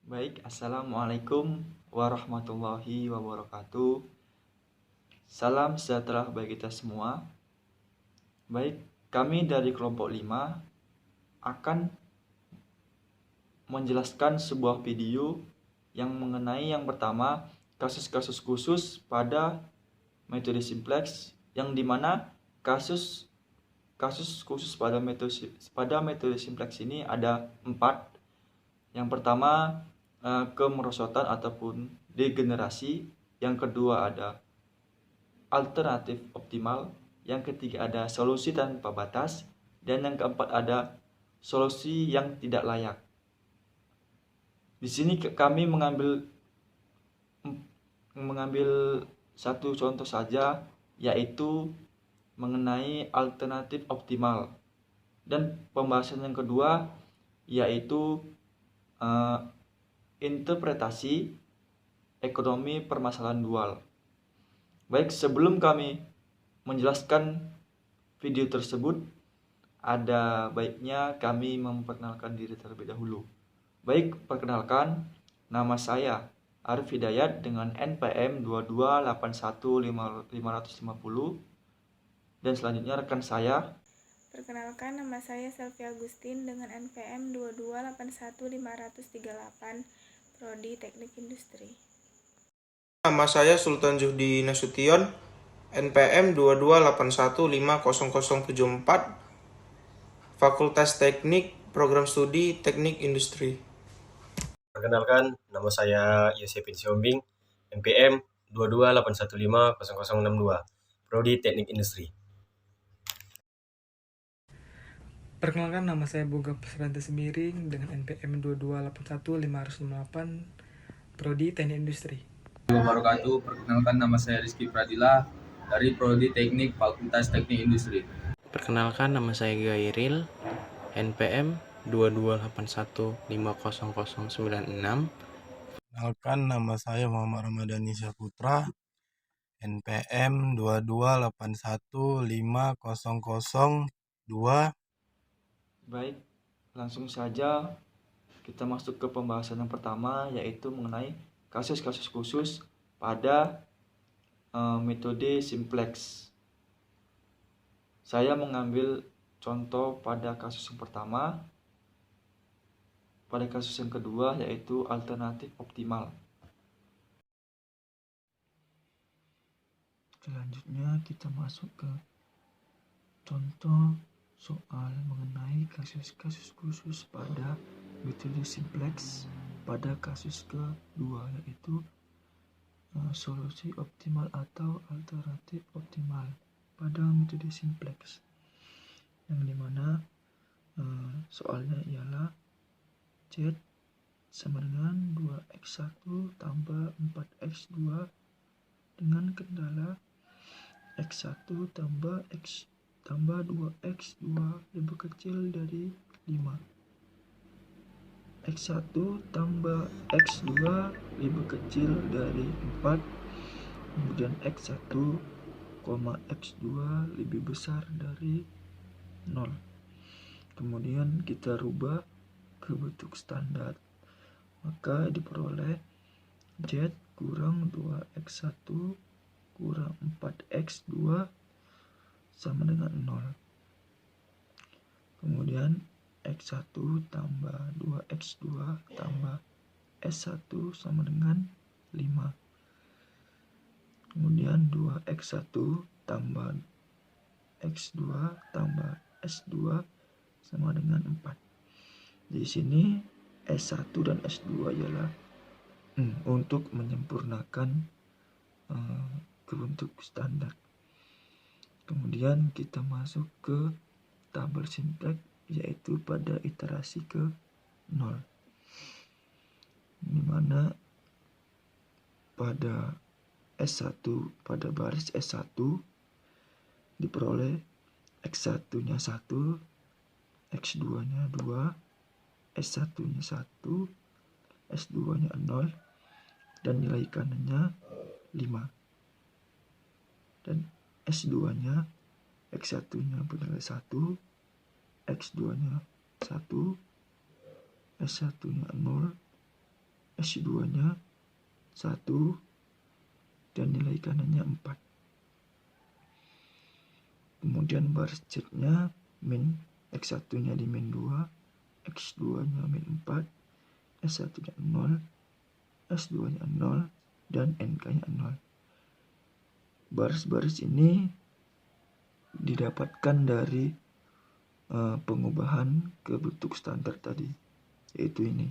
Assalamualaikum warahmatullahi wabarakatuh. Salam sejahtera bagi kita semua. Kami dari kelompok 5 akan menjelaskan sebuah video yang mengenai yang pertama kasus-kasus khusus pada metode simplex, yang dimana kasus khusus pada metode simplex ini ada 4. Yang pertama kemerosotan ataupun degenerasi, yang kedua ada alternatif optimal, yang ketiga ada solusi tanpa batas, dan yang keempat ada solusi yang tidak layak. Di sini kami mengambil satu contoh saja, yaitu mengenai alternatif optimal. Dan pembahasan yang kedua yaitu interpretasi ekonomi permasalahan dual. Sebelum kami menjelaskan video tersebut, ada baiknya kami memperkenalkan diri terlebih dahulu. Perkenalkan, nama saya Arif Hidayat dengan NPM 2281550, dan selanjutnya rekan saya. Perkenalkan, nama saya Selvi Agustin dengan NPM 2281538, Prodi Teknik Industri. Nama saya Sultan Juhdi Nasution, NPM 228150074, Fakultas Teknik, Program Studi Teknik Industri. Perkenalkan, nama saya Yosepin Siombing, NPM 228150062, Prodi Teknik Industri. Perkenalkan, nama saya Boga Pesranta Semiring dengan NPM 2281558, Prodi Teknik Industri. Wabarakatuh. Perkenalkan, nama saya Rizky Pradila dari Prodi Teknik Fakultas Teknik Industri. Perkenalkan, nama saya Gairil, NPM 228150096. Perkenalkan, nama saya Muhammad Ramadhani Syahputra, NPM 228150002. Langsung saja kita masuk ke pembahasan yang pertama, yaitu mengenai kasus-kasus khusus pada metode simplex. Saya mengambil contoh pada kasus yang pertama. Pada kasus yang kedua yaitu alternatif optimal. Selanjutnya kita masuk ke contoh soal mengenai kasus-kasus khusus pada metode simplex pada kasus kedua, yaitu solusi optimal atau alternatif optimal pada metode simplex, yang dimana soalnya ialah Z sama dengan 2x1 tambah 4x2 dengan kendala x1 tambah 2x2 lebih kecil dari 5. x1 tambah x2 lebih kecil dari 4. Kemudian x1, x2 lebih besar dari 0. Kemudian kita rubah ke bentuk standar, maka diperoleh Z kurang 2x1 kurang 4x2 sama dengan 0. Kemudian x1 tambah 2x2 tambah s1 sama dengan 5. Kemudian 2x1 tambah x2 tambah s2 sama dengan 4. Di sini S1 dan S2 ialah untuk menyempurnakan ke bentuk standar. Kemudian kita masuk ke tabel simplex, yaitu pada iterasi ke 0, dimana pada S1, pada baris S1 diperoleh X1 nya 1, X2 nya 2, S1 nya 1, S2 nya 0, dan nilai kanannya 5. Dan S2 nya X1 nya bernilai 1, X2 nya 1, S1 nya 0, S2 nya 1 dan nilai kanannya 4. Kemudian baris Z nya min X1 nya di min 2, X2 nya min 4, S1 nya 0, S2 nya 0, dan NK nya 0. Baris-baris ini didapatkan dari pengubahan ke bentuk standar tadi, yaitu ini.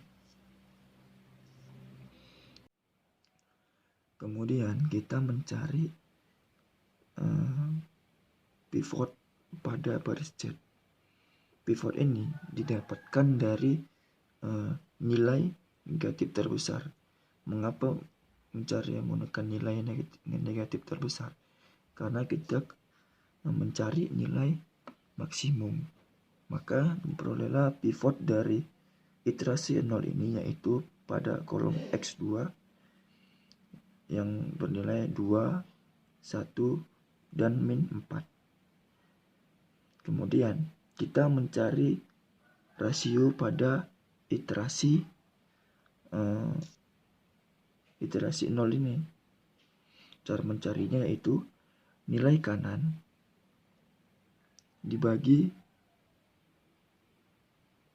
Kemudian kita mencari pivot pada baris Z. Pivot ini didapatkan dari nilai negatif terbesar. Mengapa menggunakan nilai negatif terbesar? Karena kita mencari nilai maksimum. Maka diperolehlah pivot dari iterasi 0 ini, yaitu pada kolom X2 yang bernilai 2, 1, dan min 4. Kemudian kita mencari rasio pada iterasi 0 ini. Cara mencarinya yaitu nilai kanan dibagi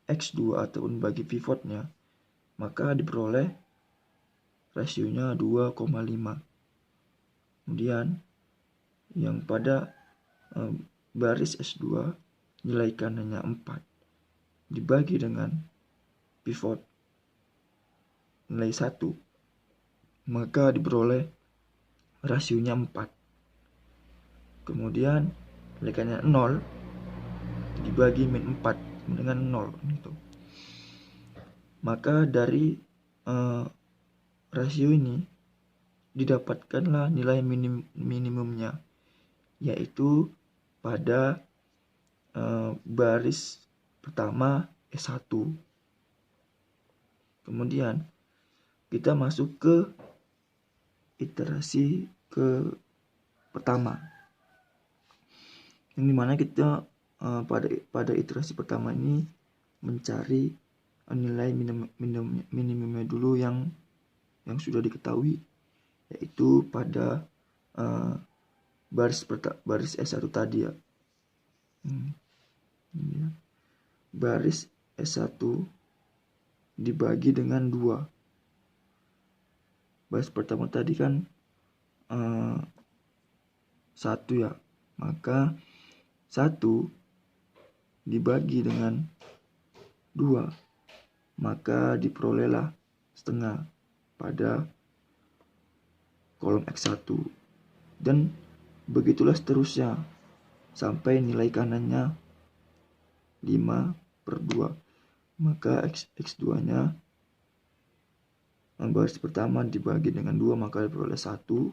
X2 ataupun bagi pivotnya, maka diperoleh rasionya 2,5. Kemudian yang pada baris S2 nilai kanannya 4 dibagi dengan pivot nilai 1, maka diperoleh rasionya 4. Kemudian nilai kanannya 0 dibagi min 4 dengan 0 gitu. Maka dari rasio ini didapatkanlah nilai minimumnya, yaitu pada baris pertama S1. Kemudian kita masuk ke iterasi ke pertama, yang dimana kita pada iterasi pertama ini mencari nilai minimumnya dulu yang sudah diketahui, yaitu pada baris S1 tadi ya. Baris S1 dibagi dengan 2. Baris pertama tadi kan 1 ya, maka 1 dibagi dengan 2, maka diperolehlah setengah pada kolom X1, dan begitulah seterusnya sampai nilai kanannya 5/2. Maka X2 nya baris pertama dibagi dengan 2, maka diperoleh 1.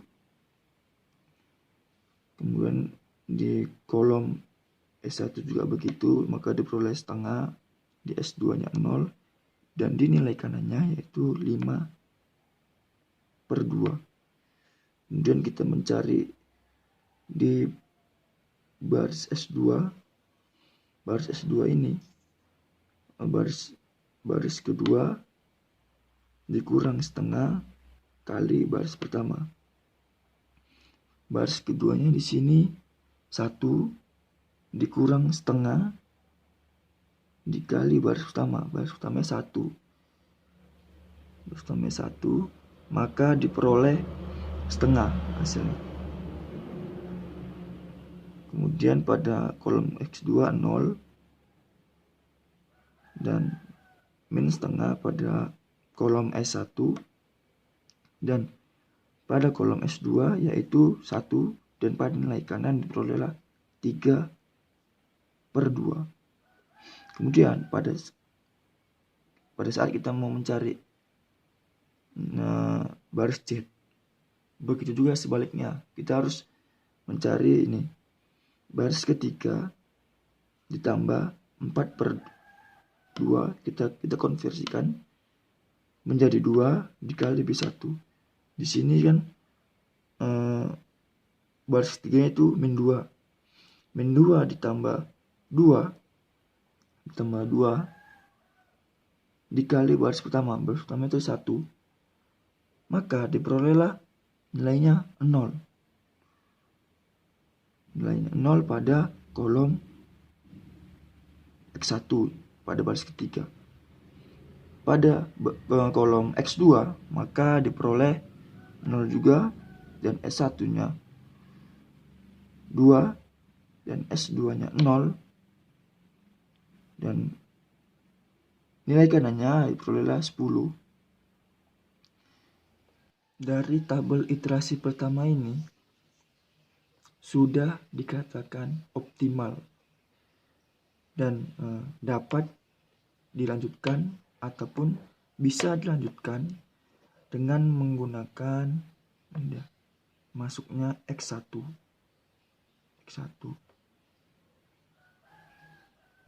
Kemudian di kolom S1 juga begitu, maka diperoleh setengah, di S2 nya 0, dan di nilai kanannya yaitu 5/2. Kemudian kita mencari di baris S2. Baris S2 ini baris kedua dikurang setengah kali baris pertama. Baris keduanya di sini 1 dikurang setengah dikali baris pertama. Baris pertama 1. Baris pertama 1, maka diperoleh setengah hasilnya. Kemudian pada kolom X2 0 dan min setengah pada kolom S1, dan pada kolom S2 yaitu 1, dan pada nilai kanan diperolehlah 3/2. Kemudian pada saat kita mau mencari baris Z, begitu juga sebaliknya, kita harus mencari ini baris ketiga ditambah 4/2, kita konversikan menjadi 2 dikali B1. Di sini kan baris ketiganya itu min 2. Min 2 ditambah 2 dikali baris pertama. Baris pertama itu 1. maka diperolehlah nilainya 0. Nilainya 0 pada kolom X1 pada baris ketiga. Pada kolom X2 maka diperoleh 0 juga, dan S1-nya 2 dan S2-nya 0, dan nilai kanannya diperolehlah 10. Dari tabel iterasi pertama ini sudah dikatakan optimal dan dapat dilanjutkan ataupun bisa dilanjutkan dengan menggunakan masuknya X1.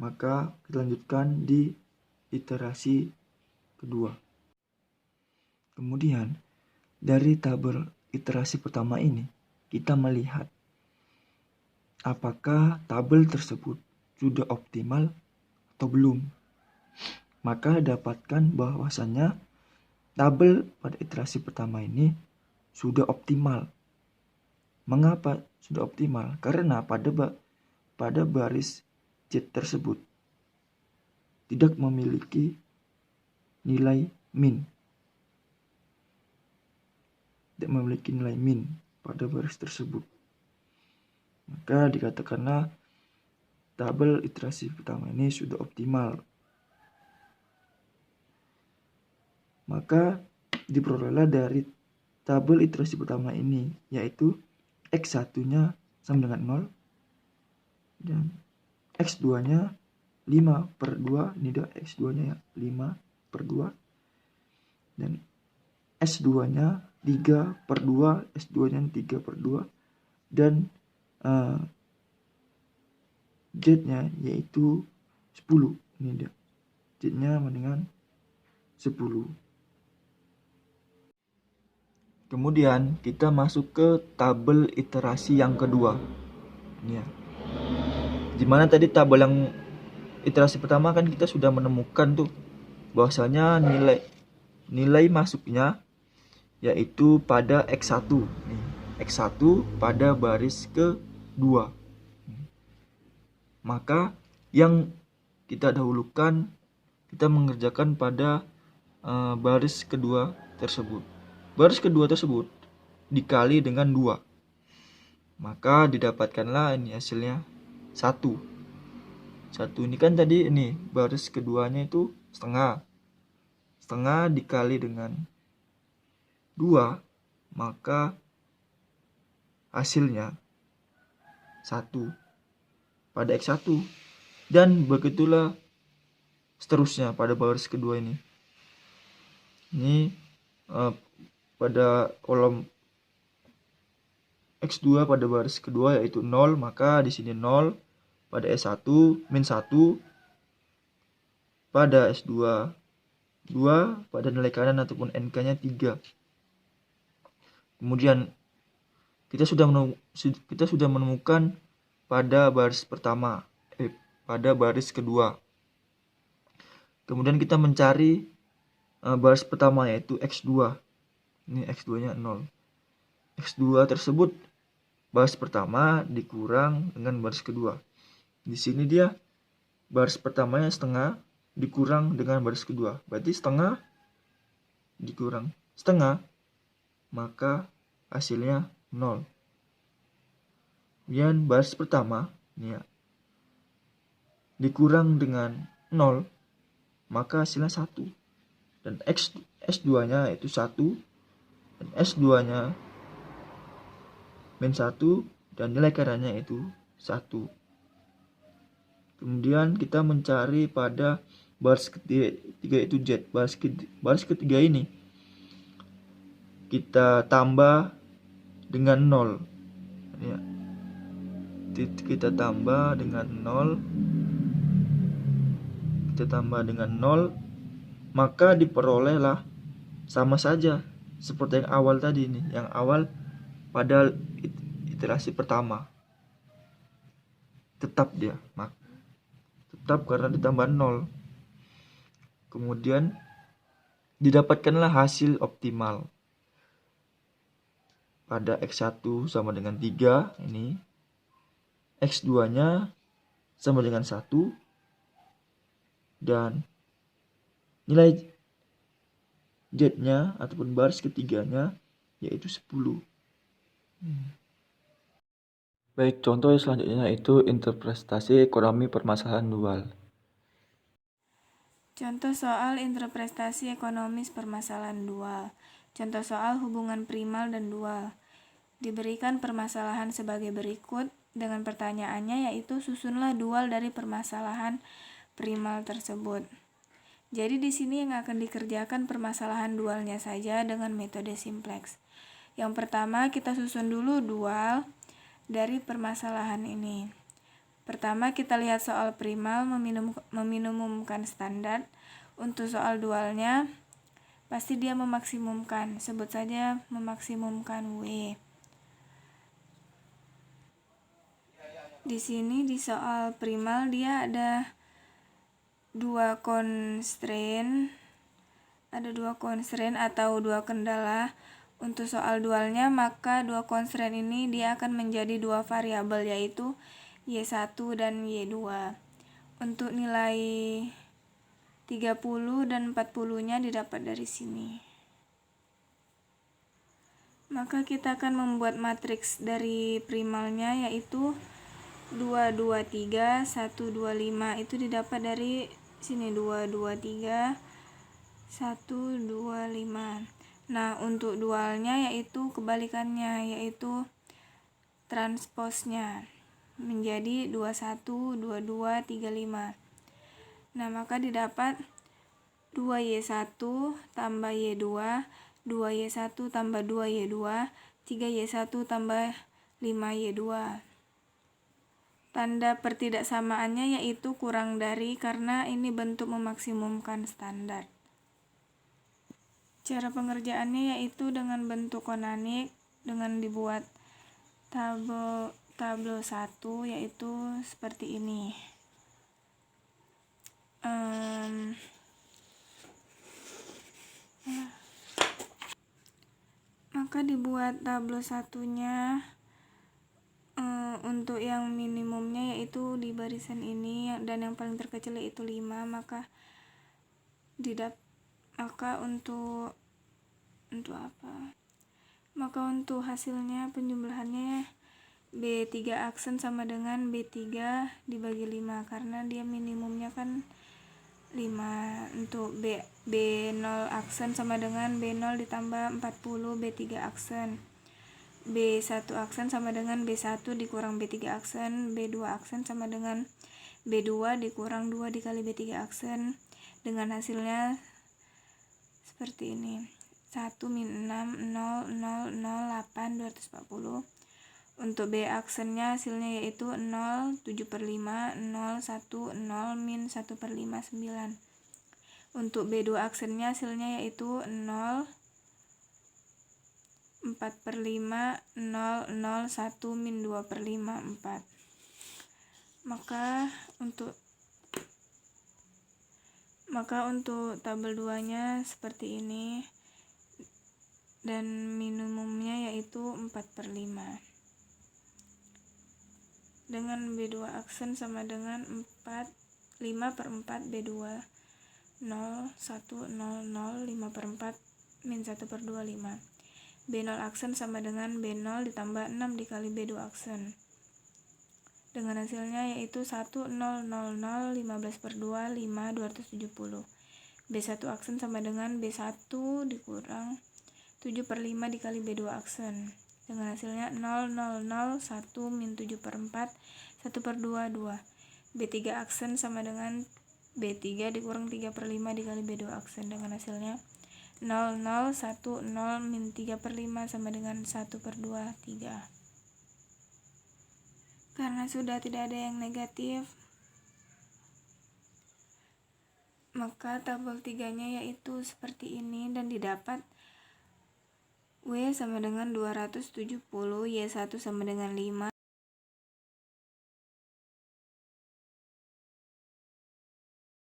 Maka kita lanjutkan di iterasi kedua. Kemudian dari tabel iterasi pertama ini kita melihat apakah tabel tersebut sudah optimal atau belum. Maka dapatkan bahwasannya tabel pada iterasi pertama ini sudah optimal. Mengapa sudah optimal? Karena pada baris Z tersebut tidak memiliki nilai min. Tidak memiliki nilai min pada baris tersebut. Maka dikatakanlah tabel iterasi pertama ini sudah optimal. Maka diperolehlah dari tabel iterasi pertama ini, yaitu X1-nya sama dengan 0 dan X2-nya 5/2, ini dia X2-nya ya, 5/2, dan S2-nya 3/2, S2-nya 3/2, dan Z-nya yaitu 10. Ini dia Z-nya sama dengan 10. Kemudian kita masuk ke tabel iterasi yang kedua. Ini ya. Dimana tadi tabel yang iterasi pertama kan kita sudah menemukan tuh bahwasanya nilai masuknya yaitu pada X1. X1 pada baris kedua. Maka yang kita dahulukan, kita mengerjakan pada baris kedua tersebut. Baris kedua tersebut dikali dengan 2. Maka didapatkanlah ini hasilnya 1. 1 ini kan tadi ini baris keduanya itu setengah. Setengah dikali dengan 2, maka hasilnya 1 pada X1. Dan begitulah seterusnya pada baris kedua ini. Ini pada kolom X2 pada baris kedua yaitu 0, maka di sini 0 pada S1, min 1 pada S2, 2 pada nilai kanan ataupun NK-nya 3. Kemudian kita sudah menemukan pada baris pertama, pada baris kedua. Kemudian kita mencari baris pertama yaitu X2. Ini X2-nya 0. X2 tersebut baris pertama dikurang dengan baris kedua. Di sini dia baris pertamanya setengah dikurang dengan baris kedua. Berarti setengah dikurang setengah, maka hasilnya 0. Kemudian baris pertama ini ya, dikurang dengan 0, maka hasilnya 1. Dan S2-nya itu 1, dan S2-nya min 1, dan nilai kanannya itu 1. Kemudian kita mencari pada baris ketiga itu Z. Baris ketiga ini kita tambah dengan 0 ya. Kita tambah dengan 0, maka diperolehlah sama saja seperti yang awal tadi nih, yang awal pada iterasi pertama. Tetap karena ditambah 0. Kemudian didapatkanlah hasil optimal. pada X1 sama dengan 3 ini. X2-nya sama dengan 1 dan nilai Z-nya ataupun baris ketiganya yaitu 10. Baik, contoh selanjutnya yaitu interpretasi ekonomi permasalahan dual. Contoh soal interpretasi ekonomis permasalahan dual. Contoh soal hubungan primal dan dual. Diberikan permasalahan sebagai berikut dengan pertanyaannya yaitu susunlah dual dari permasalahan primal tersebut. Jadi di sini yang akan dikerjakan permasalahan dualnya saja dengan metode simplex. Yang pertama kita susun dulu dual dari permasalahan ini. Pertama kita lihat soal primal meminimumkan standar. Untuk soal dualnya pasti dia memaksimumkan, sebut saja memaksimumkan W. Di sini di soal primal dia ada dua constraint atau dua kendala. Untuk soal dualnya maka dua constraint ini dia akan menjadi dua variabel yaitu Y1 dan Y2. Untuk nilai 30 dan 40-nya didapat dari sini. Maka kita akan membuat matriks dari primalnya yaitu 2, 2, 3, 1, 2, 5. Itu didapat dari sini 2, 2, 3, 1, 2, 5. Nah, untuk dualnya yaitu kebalikannya, yaitu transposnya menjadi 21, 22, 35. Nah, maka didapat 2Y1 tambah Y2, 2Y1 tambah 2Y2, 3Y1 tambah 5Y2. Tanda pertidaksamaannya yaitu kurang dari karena ini bentuk memaksimumkan standar. Cara pengerjaannya yaitu dengan bentuk konanik dengan dibuat tabel 1 yaitu seperti ini. Maka dibuat tabel satunya untuk yang minimumnya yaitu di barisan ini dan yang paling terkecil yaitu 5, maka untuk hasilnya penjumlahannya B3 aksen sama dengan B3 dibagi 5 karena dia minimumnya kan 5. Untuk B0 aksen sama dengan B0 ditambah 40 B3 aksen. B1 aksen sama dengan B1 dikurang B3 aksen. B2 aksen sama dengan B2 dikurang 2 dikali B3 aksen. Dengan hasilnya seperti ini. 1 min 6 0 0 0 8 240. Untuk B aksennya hasilnya yaitu 0 7/5 0 1 0 min 1/5 9. Untuk B2 aksennya hasilnya yaitu 0 4/5 0 0 1 min 2/5 4. Maka untuk tabel 2-nya seperti ini dan minimumnya yaitu 4/5. Dengan B2 aksen sama dengan 5/4 B2 0 1 0 0 5/4 min 1/2 5. B0 aksen sama dengan B0 ditambah 6 dikali B2 aksen. Dengan hasilnya yaitu 1 0 0 0 15/2 5 270. B1 aksen sama dengan B1 dikurang 7/5 dikali B2 aksen. Dengan hasilnya 0 0 0 1 min 7/4 1/2 2. B3 aksen sama dengan B3 dikurang 3/5 dikali B2 aksen. Dengan hasilnya 0 0 1 0 min 3/5 sama dengan 1/2 3. Karena sudah tidak ada yang negatif, maka tabel 3-nya yaitu seperti ini dan didapat W sama dengan 270, Y1 sama dengan 5,